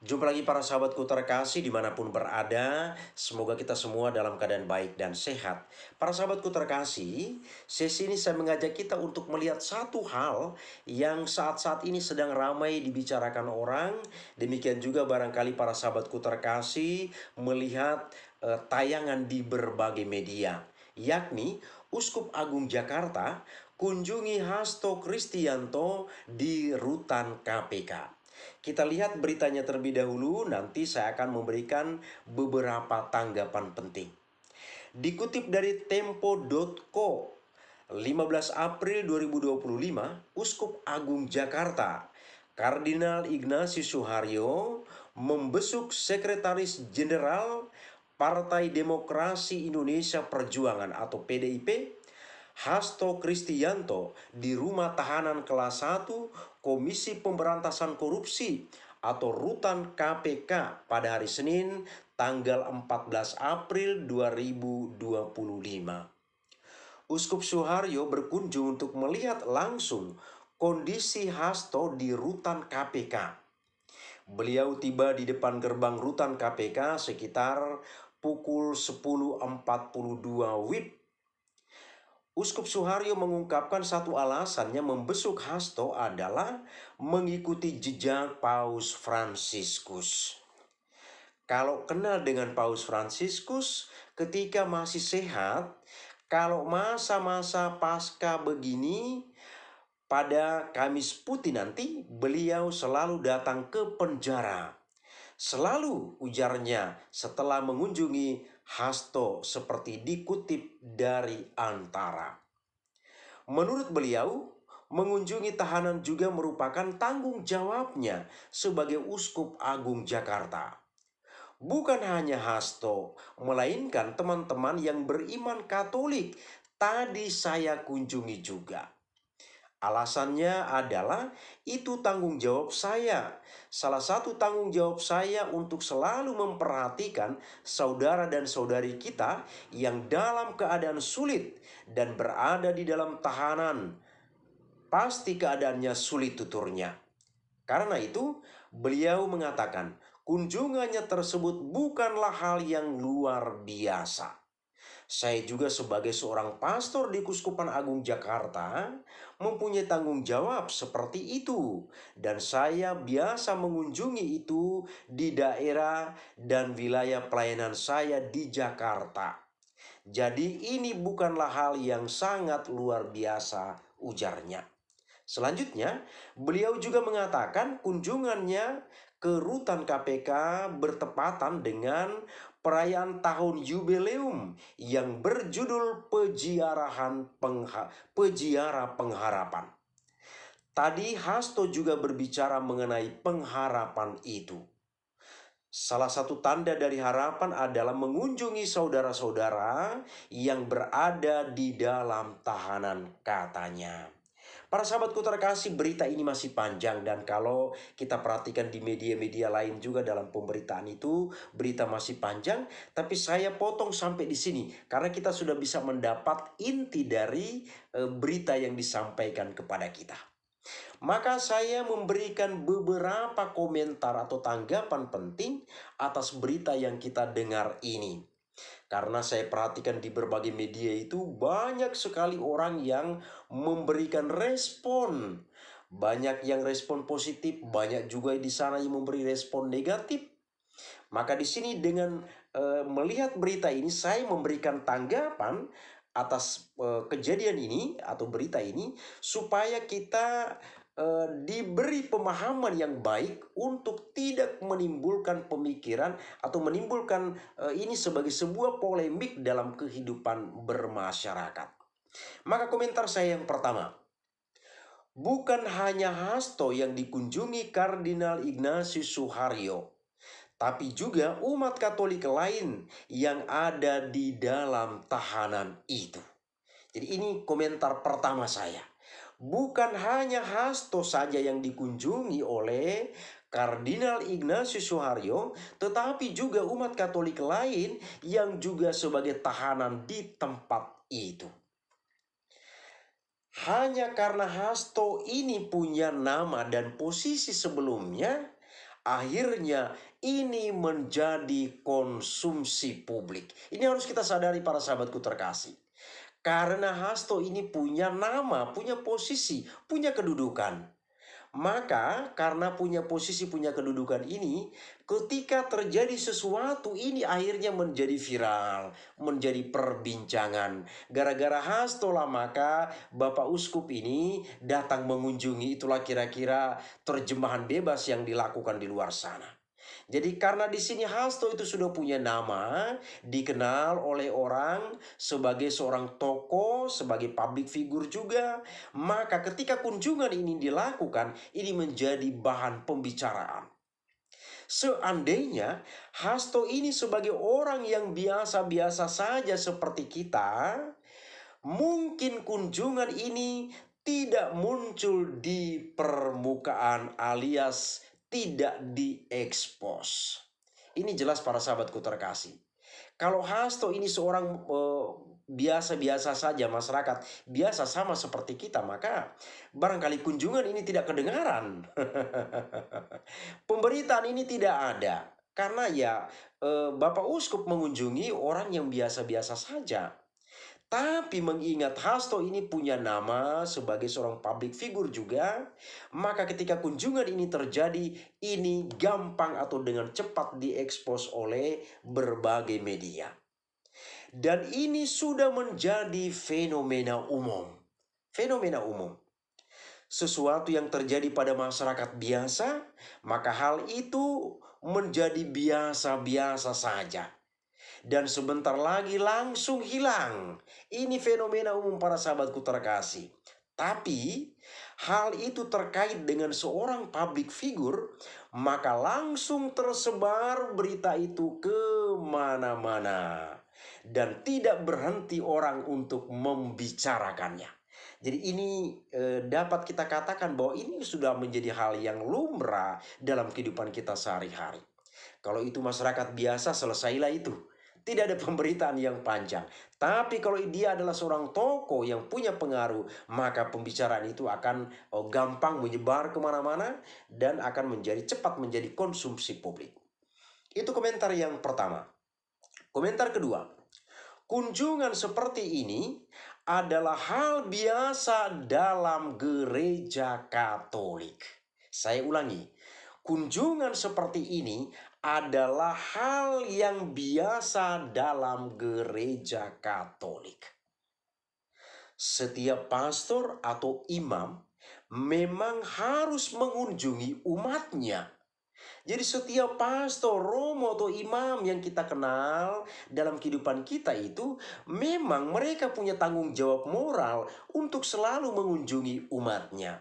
Jumpa lagi para sahabatku terkasih dimanapun berada. Semoga kita semua dalam keadaan baik dan sehat. Para sahabatku terkasih, sesi ini saya mengajak kita untuk melihat satu hal yang saat-saat ini sedang ramai dibicarakan orang. Demikian juga barangkali para sahabatku terkasih melihat tayangan di berbagai media. Yakni Uskup Agung Jakarta kunjungi Hasto Kristianto di rutan KPK. Kita lihat beritanya terlebih dahulu, nanti saya akan memberikan beberapa tanggapan penting. Dikutip dari tempo.co, 15 April 2025, Uskup Agung Jakarta, Kardinal Ignatius Suharyo membesuk Sekretaris Jenderal Partai Demokrasi Indonesia Perjuangan atau PDIP, Hasto Kristianto di Rumah Tahanan Kelas 1 Komisi Pemberantasan Korupsi atau Rutan KPK pada hari Senin tanggal 14 April 2025. Uskup Suharyo berkunjung untuk melihat langsung kondisi Hasto di Rutan KPK. Beliau tiba di depan gerbang Rutan KPK sekitar pukul 10.42 WIB. Uskup Suharyo mengungkapkan satu alasannya membesuk Hasto adalah mengikuti jejak Paus Fransiskus. Kalau kenal dengan Paus Fransiskus ketika masih sehat, kalau masa-masa pasca begini, pada Kamis Putih nanti beliau selalu datang ke penjara. Selalu ujarnya setelah mengunjungi Hasto seperti dikutip dari Antara. Menurut beliau, mengunjungi tahanan juga merupakan tanggung jawabnya sebagai Uskup Agung Jakarta. Bukan hanya Hasto, melainkan teman-teman yang beriman Katolik tadi saya kunjungi juga. Alasannya adalah itu tanggung jawab saya. Salah satu tanggung jawab saya untuk selalu memperhatikan saudara dan saudari kita yang dalam keadaan sulit dan berada di dalam tahanan. Pasti keadaannya sulit tuturnya. Karena itu, beliau mengatakan kunjungannya tersebut bukanlah hal yang luar biasa. Saya juga sebagai seorang pastor di Kuskupan Agung Jakarta mempunyai tanggung jawab seperti itu. Dan saya biasa mengunjungi itu di daerah dan wilayah pelayanan saya di Jakarta. Jadi ini bukanlah hal yang sangat luar biasa, ujarnya. Selanjutnya, beliau juga mengatakan kunjungannya ke rutan KPK bertepatan dengan perayaan tahun jubileum yang berjudul Peziarah Pengharapan. Tadi Hasto juga berbicara mengenai pengharapan itu. Salah satu tanda dari harapan adalah mengunjungi saudara-saudara yang berada di dalam tahanan, katanya. Para sahabatku terkasih, berita ini masih panjang dan kalau kita perhatikan di media-media lain juga dalam pemberitaan itu berita masih panjang, tapi saya potong sampai di sini karena kita sudah bisa mendapat inti dari berita yang disampaikan kepada kita. Maka saya memberikan beberapa komentar atau tanggapan penting atas berita yang kita dengar ini. Karena saya perhatikan di berbagai media itu banyak sekali orang yang memberikan respon. Banyak yang respon positif, banyak juga di sana yang memberi respon negatif. Maka di sini dengan melihat berita ini saya memberikan tanggapan atas kejadian ini atau berita ini supaya kita diberi pemahaman yang baik untuk tidak menimbulkan pemikiran atau menimbulkan ini sebagai sebuah polemik dalam kehidupan bermasyarakat. Maka komentar saya yang pertama, bukan hanya Hasto yang dikunjungi Kardinal Ignatius Suharyo, tapi juga umat Katolik lain yang ada di dalam tahanan itu. Jadi ini komentar pertama saya. bukan hanya Hasto saja yang dikunjungi oleh Kardinal Ignatius Suharyo, tetapi juga umat Katolik lain yang juga sebagai tahanan di tempat itu. Hanya karena Hasto ini punya nama dan posisi sebelumnya, akhirnya ini menjadi konsumsi publik. Ini harus kita sadari para sahabatku terkasih. Karena Hasto ini punya nama, punya posisi, punya kedudukan. Maka karena punya posisi, punya kedudukan ini, ketika terjadi sesuatu ini akhirnya menjadi viral, menjadi perbincangan. Gara-gara Hasto lah maka Bapak Uskup ini datang mengunjungi, itulah kira-kira terjemahan bebas yang dilakukan di luar sana. Jadi karena di sini Hasto itu sudah punya nama, dikenal oleh orang sebagai seorang tokoh, sebagai public figure juga, maka ketika kunjungan ini dilakukan, ini menjadi bahan pembicaraan. Seandainya Hasto ini sebagai orang yang biasa-biasa saja seperti kita, mungkin kunjungan ini tidak muncul di permukaan alias tidak diekspos. Ini jelas para sahabatku terkasih. Kalau Hasto ini seorang biasa-biasa saja, masyarakat biasa sama seperti kita, maka barangkali kunjungan ini tidak kedengaran. Pemberitaan ini tidak ada. Karena ya Bapak Uskup mengunjungi orang yang biasa-biasa saja. Tapi mengingat Hasto ini punya nama sebagai seorang public figure juga, maka ketika kunjungan ini terjadi, ini gampang atau dengan cepat diekspos oleh berbagai media. Dan ini sudah menjadi fenomena umum. Fenomena umum. Sesuatu yang terjadi pada masyarakat biasa, maka hal itu menjadi biasa-biasa saja. Dan sebentar lagi langsung hilang. Ini fenomena umum para sahabatku terkasih. Tapi hal itu terkait dengan seorang public figure, maka langsung tersebar berita itu kemana-mana. Dan tidak berhenti orang untuk membicarakannya. Jadi ini dapat kita katakan bahwa ini sudah menjadi hal yang lumrah dalam kehidupan kita sehari-hari. Kalau itu masyarakat biasa, selesailah itu. Tidak ada pemberitaan yang panjang. Tapi kalau dia adalah seorang tokoh yang punya pengaruh, maka pembicaraan itu akan gampang menyebar kemana-mana dan akan cepat menjadi konsumsi publik. Itu komentar yang pertama. Komentar kedua, kunjungan seperti ini adalah hal biasa dalam gereja Katolik. Saya ulangi, kunjungan seperti ini adalah hal yang biasa dalam gereja Katolik. Setiap pastor atau imam memang harus mengunjungi umatnya. Jadi setiap pastor, romo atau imam yang kita kenal dalam kehidupan kita itu, memang mereka punya tanggung jawab moral untuk selalu mengunjungi umatnya.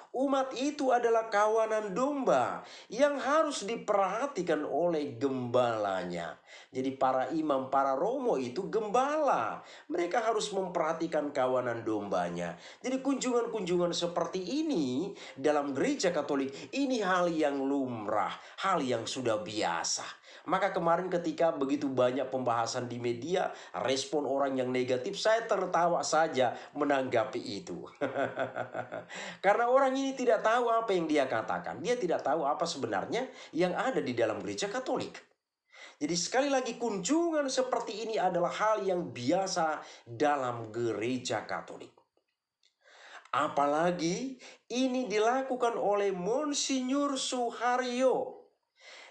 Umat itu adalah kawanan domba yang harus diperhatikan oleh gembalanya. Jadi para imam, para romo itu gembala. Mereka harus memperhatikan kawanan dombanya. Jadi kunjungan-kunjungan seperti ini dalam gereja Katolik, ini hal yang lumrah, hal yang sudah biasa. Maka kemarin ketika begitu banyak pembahasan di media, respon orang yang negatif, saya tertawa saja menanggapi itu. Karena orang ini tidak tahu apa yang dia katakan. Dia tidak tahu apa sebenarnya yang ada di dalam gereja Katolik. Jadi sekali lagi kunjungan seperti ini adalah hal yang biasa dalam gereja Katolik. Apalagi ini dilakukan oleh Monsinyur Suharyo.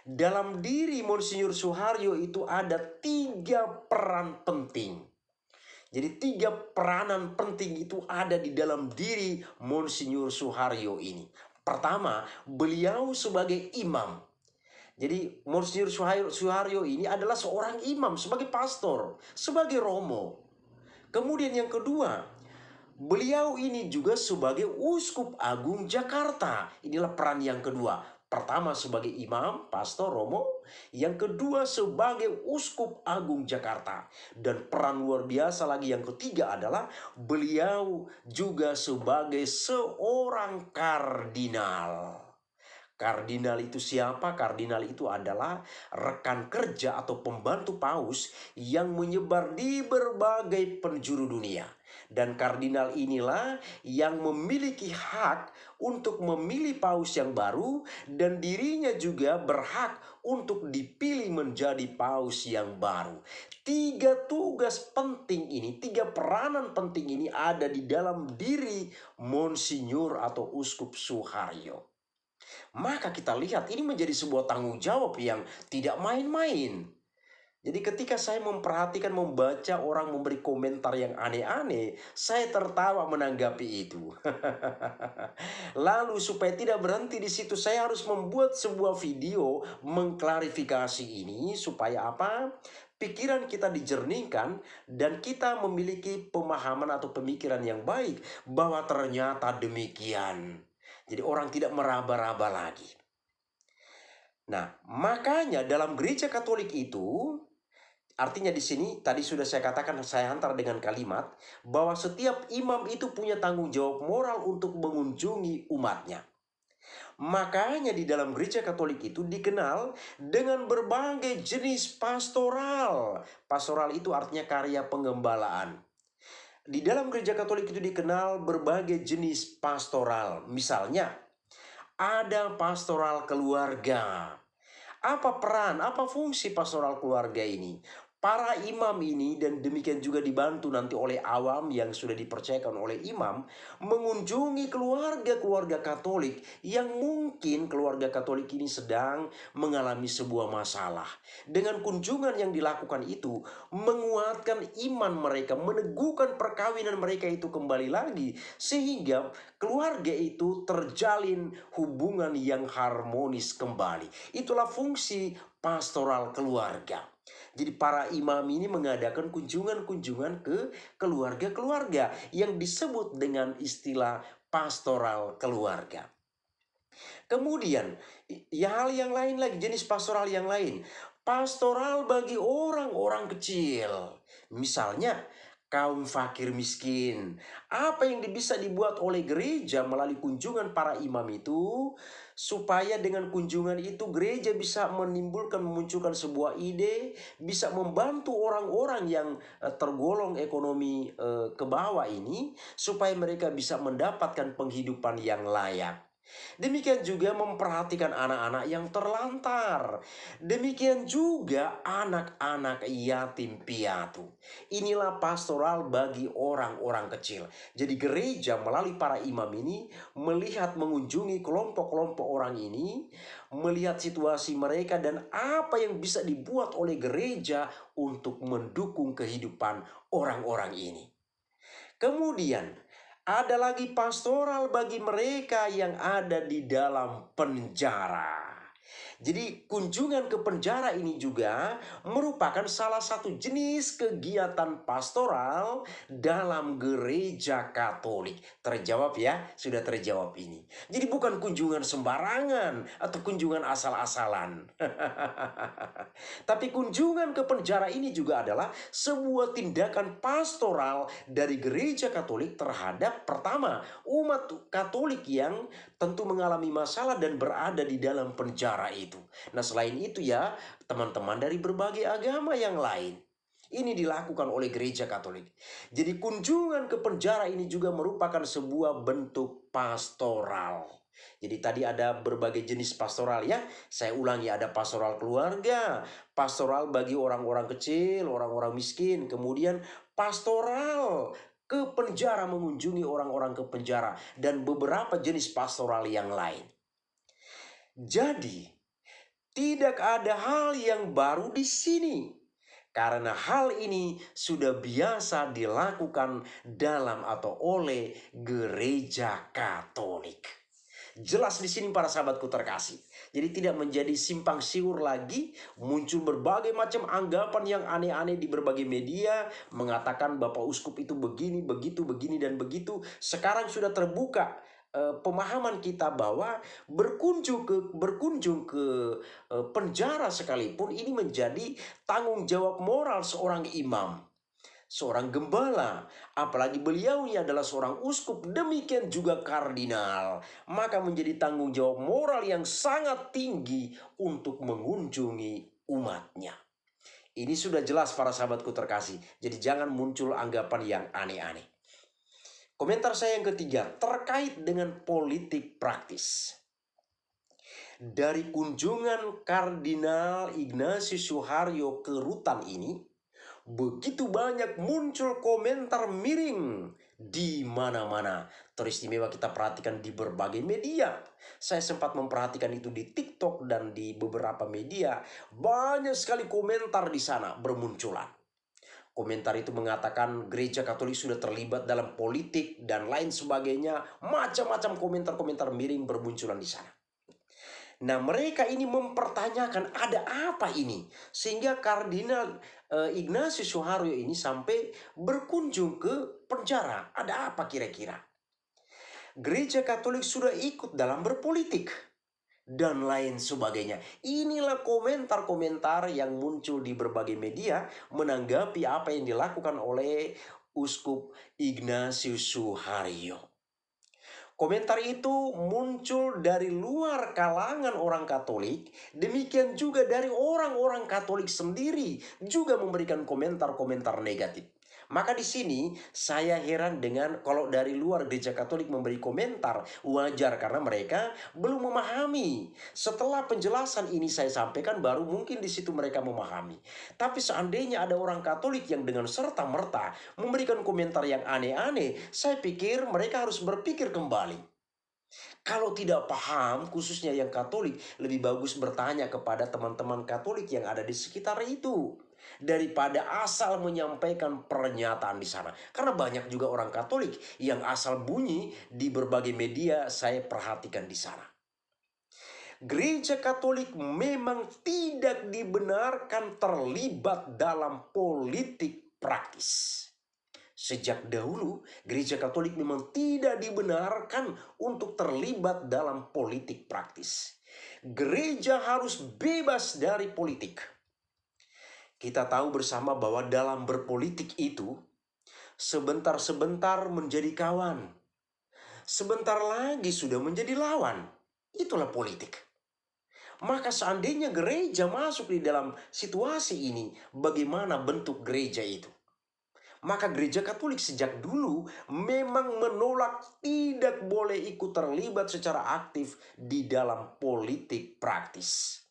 Dalam diri Monsinyur Suharyo itu ada 3 peran penting. Jadi 3 peranan penting itu ada di dalam diri Monsinyur Suharyo ini. Pertama, beliau sebagai imam. Jadi Monsinyur Suharyo ini adalah seorang imam, sebagai pastor, sebagai romo. Kemudian yang kedua, beliau ini juga sebagai Uskup Agung Jakarta. Inilah peran yang kedua. Pertama sebagai imam, pastor Romo. Yang kedua sebagai uskup agung Jakarta. Dan peran luar biasa lagi yang ketiga adalah beliau juga sebagai seorang kardinal. Kardinal itu siapa? Kardinal itu adalah rekan kerja atau pembantu paus yang menyebar di berbagai penjuru dunia. Dan kardinal inilah yang memiliki hak untuk memilih paus yang baru, dan dirinya juga berhak untuk dipilih menjadi paus yang baru. Tiga tugas penting ini, tiga peranan penting ini ada di dalam diri Monsinyur atau Uskup Suharyo. Maka kita lihat ini menjadi sebuah tanggung jawab yang tidak main-main. Jadi ketika saya memperhatikan, membaca orang memberi komentar yang aneh-aneh, saya tertawa menanggapi itu. Lalu supaya tidak berhenti di situ, saya harus membuat sebuah video mengklarifikasi ini supaya apa? Pikiran kita dijernihkan dan kita memiliki pemahaman atau pemikiran yang baik bahwa ternyata demikian. Jadi orang tidak meraba-raba lagi. Nah, makanya dalam gereja Katolik itu, artinya di sini tadi sudah saya katakan, saya hantar dengan kalimat bahwa setiap imam itu punya tanggung jawab moral untuk mengunjungi umatnya. Makanya di dalam gereja Katolik itu dikenal dengan berbagai jenis pastoral. Pastoral itu artinya karya pengembalaan. Di dalam gereja Katolik itu dikenal berbagai jenis pastoral. Misalnya, ada pastoral keluarga. Apa peran, apa fungsi pastoral keluarga ini? Para imam ini, dan demikian juga dibantu nanti oleh awam yang sudah dipercayakan oleh imam, mengunjungi keluarga-keluarga Katolik yang mungkin keluarga Katolik ini sedang mengalami sebuah masalah. Dengan kunjungan yang dilakukan itu, menguatkan iman mereka, meneguhkan perkawinan mereka itu kembali lagi, sehingga keluarga itu terjalin hubungan yang harmonis kembali. Itulah fungsi pastoral keluarga. Jadi para imam ini mengadakan kunjungan-kunjungan ke keluarga-keluarga yang disebut dengan istilah pastoral keluarga. Kemudian, hal yang lain lagi, jenis pastoral yang lain. Pastoral bagi orang-orang kecil. Misalnya, kaum fakir miskin. Apa yang bisa dibuat oleh gereja melalui kunjungan para imam itu, supaya dengan kunjungan itu gereja bisa memunculkan sebuah ide, bisa membantu orang-orang yang tergolong ekonomi ke bawah ini, supaya mereka bisa mendapatkan penghidupan yang layak. Demikian juga memperhatikan anak-anak yang terlantar. Demikian juga anak-anak yatim piatu. Inilah pastoral bagi orang-orang kecil. Jadi gereja melalui para imam ini melihat, mengunjungi kelompok-kelompok orang ini, melihat situasi mereka dan apa yang bisa dibuat oleh gereja untuk mendukung kehidupan orang-orang ini. Kemudian ada lagi pastoral bagi mereka yang ada di dalam penjara. Jadi kunjungan ke penjara ini juga merupakan salah satu jenis kegiatan pastoral dalam gereja Katolik. Terjawab ya, sudah terjawab ini. Jadi bukan kunjungan sembarangan atau kunjungan asal-asalan. Tapi kunjungan ke penjara ini juga adalah sebuah tindakan pastoral dari gereja Katolik terhadap, pertama, umat Katolik yang tentu mengalami masalah dan berada di dalam penjara itu. Nah, selain itu ya, teman-teman dari berbagai agama yang lain. Ini dilakukan oleh gereja Katolik. Jadi kunjungan ke penjara ini juga merupakan sebuah bentuk pastoral. Jadi tadi ada berbagai jenis pastoral ya. Saya ulangi, ada pastoral keluarga, pastoral bagi orang-orang kecil, orang-orang miskin, kemudian pastoral ke penjara, mengunjungi orang-orang ke penjara, dan beberapa jenis pastoral yang lain. Jadi tidak ada hal yang baru di sini, karena hal ini sudah biasa dilakukan dalam atau oleh gereja Katolik. Jelas di sini para sahabatku terkasih. Jadi tidak menjadi simpang siur lagi, muncul berbagai macam anggapan yang aneh-aneh di berbagai media, mengatakan Bapak Uskup itu begini, begitu, begini, dan begitu. Sekarang sudah terbuka pemahaman kita bahwa berkunjung ke penjara sekalipun ini menjadi tanggung jawab moral seorang imam, seorang gembala, apalagi beliau ini adalah seorang uskup, demikian juga kardinal, maka menjadi tanggung jawab moral yang sangat tinggi untuk mengunjungi umatnya. Ini sudah jelas para sahabatku terkasih, jadi jangan muncul anggapan yang aneh-aneh. Komentar saya yang ketiga terkait dengan politik praktis. Dari kunjungan Kardinal Ignatius Suharyo ke Rutan ini, begitu banyak muncul komentar miring di mana-mana. Teristimewa kita perhatikan di berbagai media. Saya sempat memperhatikan itu di TikTok dan di beberapa media. Banyak sekali komentar di sana bermunculan. Komentar itu mengatakan gereja Katolik sudah terlibat dalam politik dan lain sebagainya. Macam-macam komentar-komentar miring bermunculan di sana. Nah, mereka ini mempertanyakan ada apa ini, sehingga Kardinal Ignatius Suharyo ini sampai berkunjung ke penjara. Ada apa kira-kira? Gereja Katolik sudah ikut dalam berpolitik dan lain sebagainya. Inilah komentar-komentar yang muncul di berbagai media menanggapi apa yang dilakukan oleh Uskup Ignatius Suharyo. Komentar itu muncul dari luar kalangan orang Katolik, demikian juga dari orang-orang Katolik sendiri juga memberikan komentar-komentar negatif. Maka di sini saya heran dengan kalau dari luar gereja Katolik memberi komentar, wajar karena mereka belum memahami. Setelah penjelasan ini saya sampaikan baru mungkin di situ mereka memahami. Tapi seandainya ada orang Katolik yang dengan serta-merta memberikan komentar yang aneh-aneh, saya pikir mereka harus berpikir kembali. Kalau tidak paham, khususnya yang Katolik, lebih bagus bertanya kepada teman-teman Katolik yang ada di sekitar itu, daripada asal menyampaikan pernyataan di sana. Karena banyak juga orang Katolik yang asal bunyi di berbagai media saya perhatikan di sana. Gereja Katolik memang tidak dibenarkan terlibat dalam politik praktis. Sejak dahulu, gereja Katolik memang tidak dibenarkan untuk terlibat dalam politik praktis. Gereja harus bebas dari politik. Kita tahu bersama bahwa dalam berpolitik itu, sebentar-sebentar menjadi kawan, sebentar lagi sudah menjadi lawan. Itulah politik. Maka seandainya gereja masuk di dalam situasi ini, bagaimana bentuk gereja itu? Maka gereja Katolik sejak dulu memang menolak, tidak boleh ikut terlibat secara aktif di dalam politik praktis.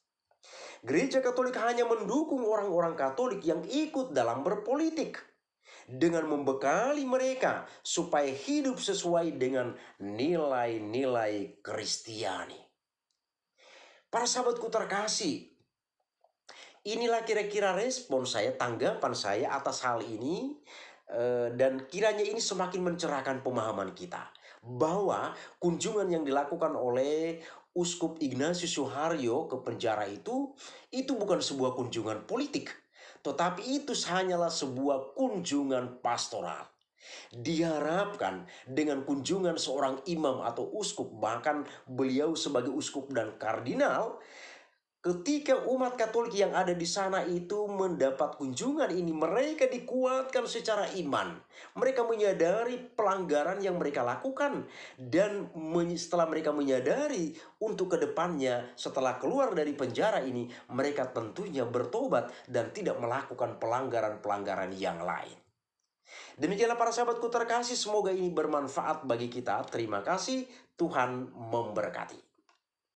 Gereja Katolik hanya mendukung orang-orang Katolik yang ikut dalam berpolitik, dengan membekali mereka supaya hidup sesuai dengan nilai-nilai Kristiani. Para sahabatku terkasih, inilah kira-kira respon saya, tanggapan saya atas hal ini. Dan kiranya ini semakin mencerahkan pemahaman kita. Bahwa kunjungan yang dilakukan oleh Uskup Ignatius Suharyo ke penjara itu bukan sebuah kunjungan politik. Tetapi itu hanyalah sebuah kunjungan pastoral. Diharapkan dengan kunjungan seorang imam atau uskup, bahkan beliau sebagai uskup dan kardinal, ketika umat Katolik yang ada di sana itu mendapat kunjungan ini, mereka dikuatkan secara iman. Mereka menyadari pelanggaran yang mereka lakukan. Dan setelah mereka menyadari, untuk kedepannya setelah keluar dari penjara ini, mereka tentunya bertobat dan tidak melakukan pelanggaran-pelanggaran yang lain. Demikianlah para sahabatku terkasih, semoga ini bermanfaat bagi kita. Terima kasih, Tuhan memberkati.